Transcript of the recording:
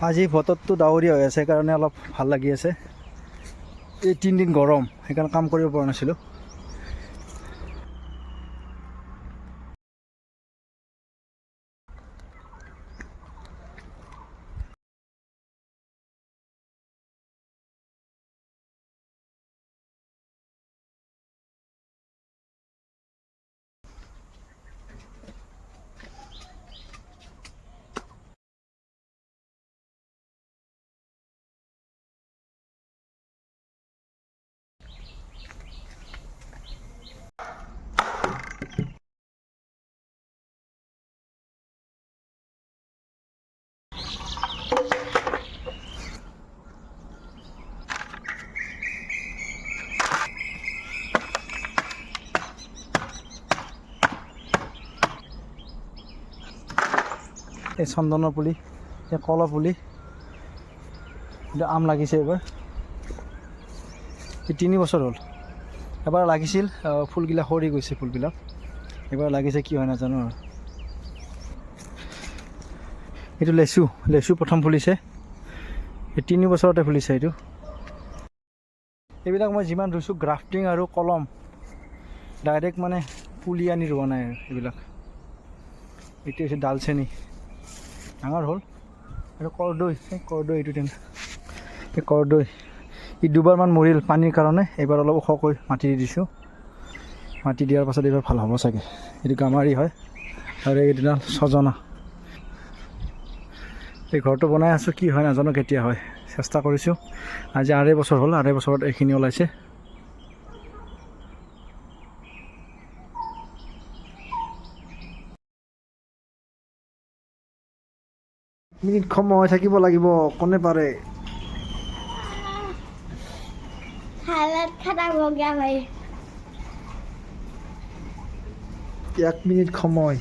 আজি বতৰটো ডাৱৰীয়া হৈ আছে কাৰণে অলপ ভাল লাগি আছে। এই 3 দিন গৰম সেইকাৰণে কাম কৰিব পৰা নাছিলোঁ। এই চন্দনৰ পুলি, এই কলা পুলি, আম লাগিছে এইবাৰ। এই 3 বছৰ হ'ল। এবাৰ লাগিছিল, ফুলবিলাক সৰি গৈছে ফুলবিলাক। এবাৰ লাগিছে কি হয় নাজানো আৰু। এইটো লেচু, লেচু প্ৰথম ফুলিছে। এই 3 বছৰতে ফুলিছে এইটো। এইবিলাক মই যিমান ৰুইছোঁ গ্ৰাফটিং আৰু কলম, ডাইৰেক্ট মানে পুলি আনি ৰোৱা নাই আৰু এইবিলাক। এইটো হৈছে ডালচেনি, ডাঙৰ হ'ল। আৰু কৰদৈ, এইটো এই কৰদৈ ই 2বাৰমান মৰিল পানীৰ কাৰণে। এইবাৰ অলপ ওখকৈ মাটি দি দিছোঁ। মাটি দিয়াৰ পাছত এইবাৰ ভাল হ'ব চাগে। এইটো গামাৰি হয় আৰু এইদিনা ছজনা। এই ঘৰটো বনাই আছোঁ, কি হয় নাজানো, কেতিয়া হয়। চেষ্টা কৰিছোঁ। আজি 2.5 বছৰ হ'ল, 2.5 বছৰত এইখিনি ওলাইছে। মিনিট সময় থাকিব লাগিব, কোনে পাৰে। हालत खराब हो गया भाई। 1 মিনিট সময়।